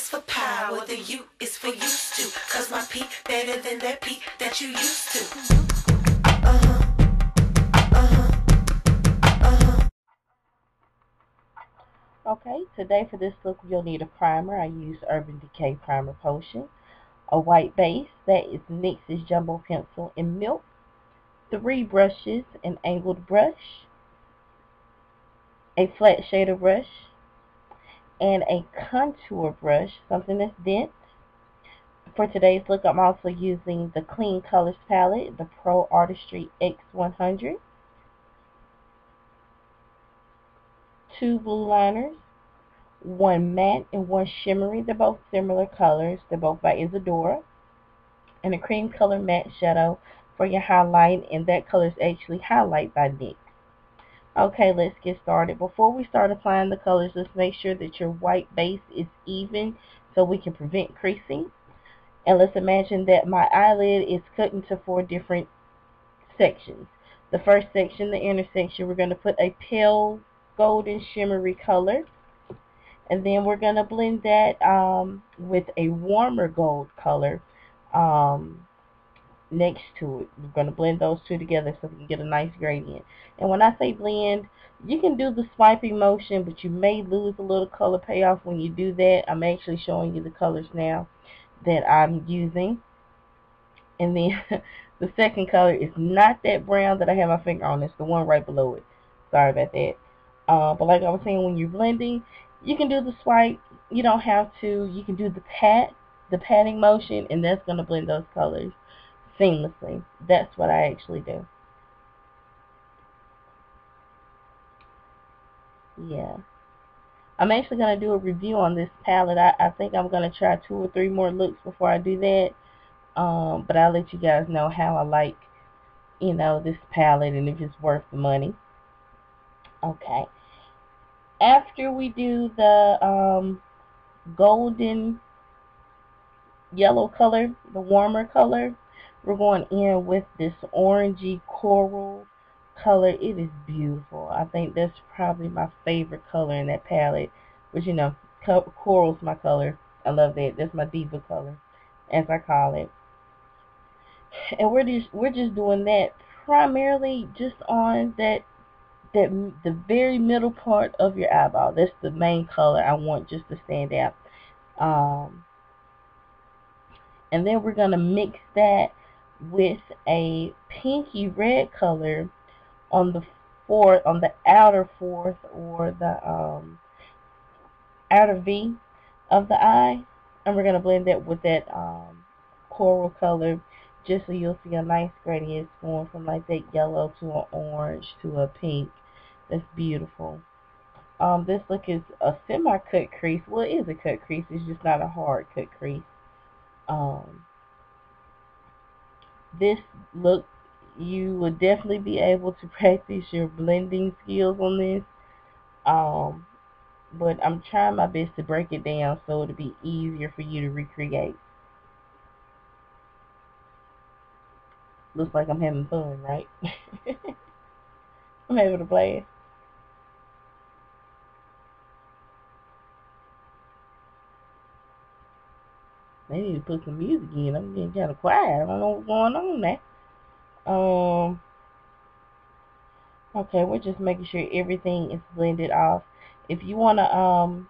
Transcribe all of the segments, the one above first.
for power, the U is for used to. Cause my P better than that P that you used to. Okay, today for this look you'll need a primer. I use Urban Decay Primer Potion. A white base, that is NYX's Jumbo Pencil in Milk. 3 brushes, an angled brush, a flat shader brush, and a contour brush, something that's dense. For today's look, I'm also using the KleanColor palette, the Pro Artistry X100. 2 blue liners, 1 matte and 1 shimmery. They're both similar colors. They're both by Isadora. And a cream color matte shadow for your highlight, and that color is actually Highlight by NYX. Okay, let's get started. Before we start applying the colors, let's make sure that your white base is even so we can prevent creasing. And let's imagine that my eyelid is cut into 4 different sections. The first section, the inner section, we're going to put a pale golden shimmery color. And then we're going to blend that with a warmer gold color next to it. We're going to blend those two together so we can get a nice gradient. And when I say blend, you can do the swiping motion, but you may lose a little color payoff when you do that. I'm actually showing you the colors now that I'm using. And then the second color is not that brown that I have my finger on. It's the one right below it. Sorry about that. But like I was saying, when you're blending, you can do the swipe. You don't have to. You can do the patting motion, and that's going to blend those colors seamlessly. That's what I actually do. Yeah. I'm actually going to do a review on this palette. I think I'm going to try 2 or 3 more looks before I do that. But I'll let you guys know how I like, this palette and if it's worth the money. Okay. After we do the golden yellow color, the warmer color, we're going in with this orangey coral color. It is beautiful. I think that's probably my favorite color in that palette. But coral's my color. I love that. That's my diva color, as I call it. And we're just doing that primarily just on the very middle part of your eyeball. That's the main color I want just to stand out. And then we're going to mix that with a pinky red color on the outer fourth, or the outer V of the eye. And we're going to blend that with that coral color, just so you'll see a nice gradient. It's going from like that yellow to an orange to a pink. That's beautiful. This look is a semi-cut crease. Well, it is a cut crease. It's just not a hard cut crease. This look, you will definitely be able to practice your blending skills on this. But I'm trying my best to break it down so it'll be easier for you to recreate. Looks like I'm having fun, right? I'm able to play it. They need to put some music in. I'm getting kind of quiet. I don't know what's going on there. Okay, we're just making sure everything is blended off. If you want to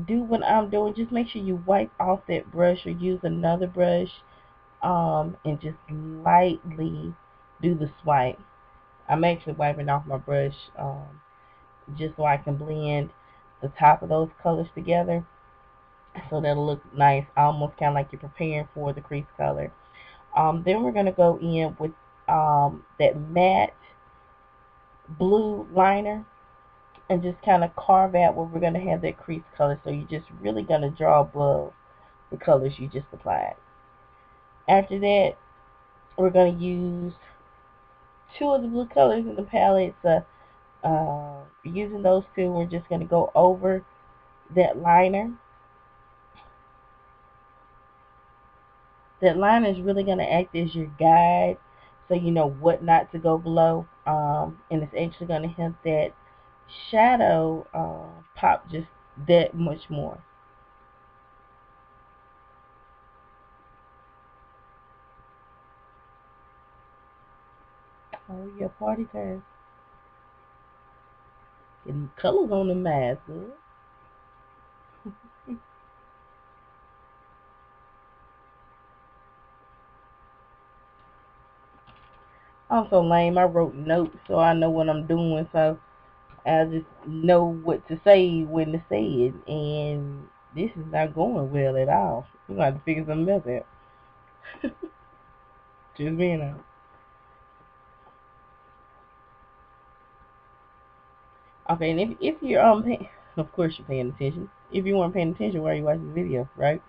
do what I'm doing, just make sure you wipe off that brush or use another brush, and just lightly do the swipe. I'm actually wiping off my brush just so I can blend the top of those colors together, so that'll look nice, almost kind of like you're preparing for the crease color. Then we're going to go in with that matte blue liner and just kind of carve out where we're going to have that crease color. So you're just really going to draw above the colors you just applied. After that, we're going to use 2 of the blue colors in the palette. Using those 2, we're just going to go over that liner. That liner is really going to act as your guide, so you know what not to go below. And it's actually going to help that shadow pop just that much more. Yeah, party time. Getting colors on the mask, girl. I'm so lame. I wrote notes so I know what I'm doing, so I just know what to say when to say it. And this is not going well at all. We're going to have to figure something else out. Just being honest. Okay, and if you're of course you're paying attention. If you weren't paying attention, why are you watching the video, right?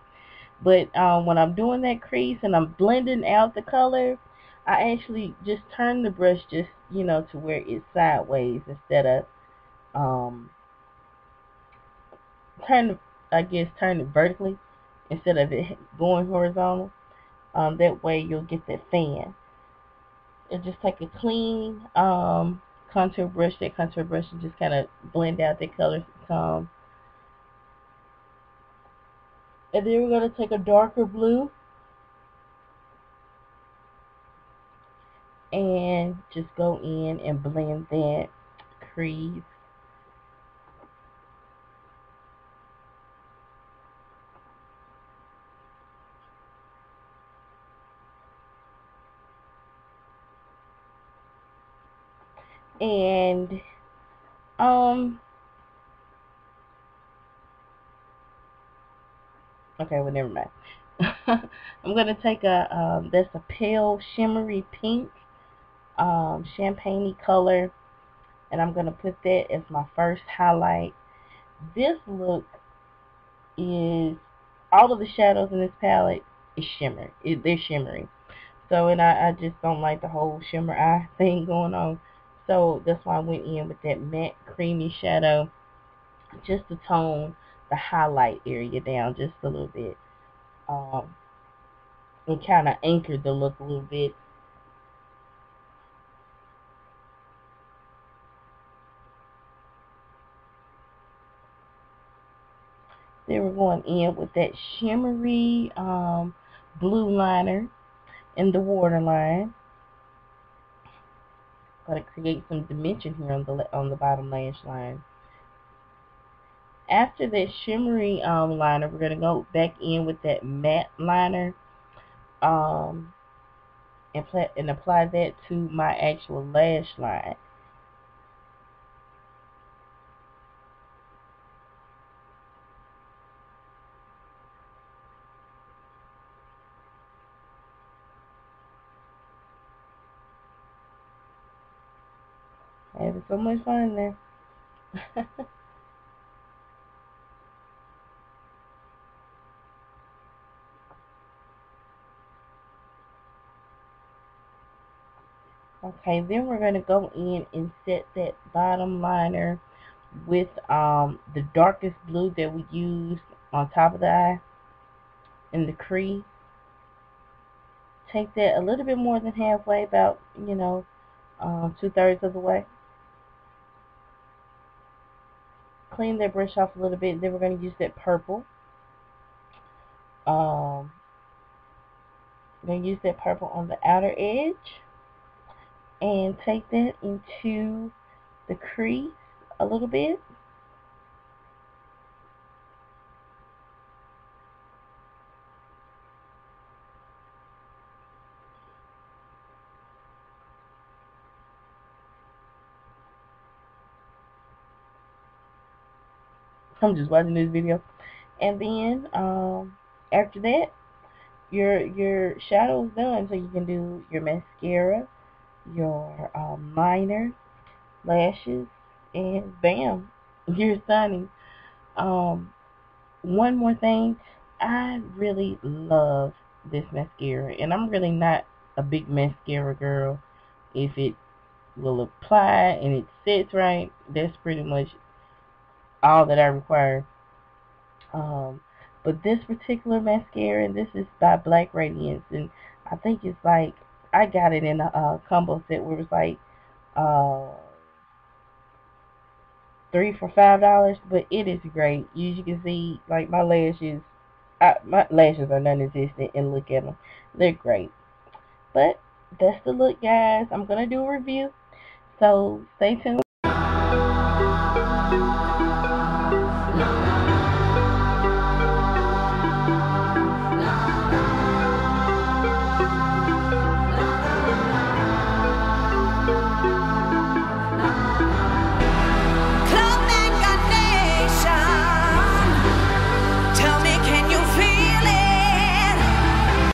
But when I'm doing that crease and I'm blending out the color, I actually just turn the brush just, to where it's sideways instead of turn turn it vertically instead of it going horizontal. That way you'll get that fan. And just take a clean contour brush, and just kind of blend out the colors some. And then we're going to take a darker blue and just go in and blend that crease. And okay, well, never mind. I'm going to take that's a pale shimmery pink, champagne color, and I'm going to put that as my first highlight. This look is, all of the shadows in this palette is shimmer. They're shimmery. So, and I just don't like the whole shimmer eye thing going on. So that's why I went in with that matte creamy shadow, just to tone the highlight area down just a little bit. And kind of anchored the look a little bit. Then we're going in with that shimmery blue liner in the waterline. Going to create some dimension here on the bottom lash line. After that shimmery liner, we're going to go back in with that matte liner and apply that to my actual lash line. Having so much fun there. Okay, then we're going to go in and set that bottom liner with the darkest blue that we used on top of the eye in the crease. Take that a little bit more than halfway, about 2/3 of the way. Clean that brush off a little bit. Then we're going to use that purple. We're going to use that purple on the outer edge and take that into the crease a little bit. I'm just watching this video. And then after that, your shadow is done. So you can do your mascara, your liner, lashes, and bam, you're stunning. One more thing, I really love this mascara, and I'm really not a big mascara girl. If it will apply and it sits right, that's pretty much all that I require. But this particular mascara, this is by Black Radiance, and I think it's like, I got it in a combo set where it was like uh, 3 for $5, but it is great. As you can see, like my lashes are non-existent, and look at them, they're great. But that's the look, guys. I'm going to do a review, so stay tuned.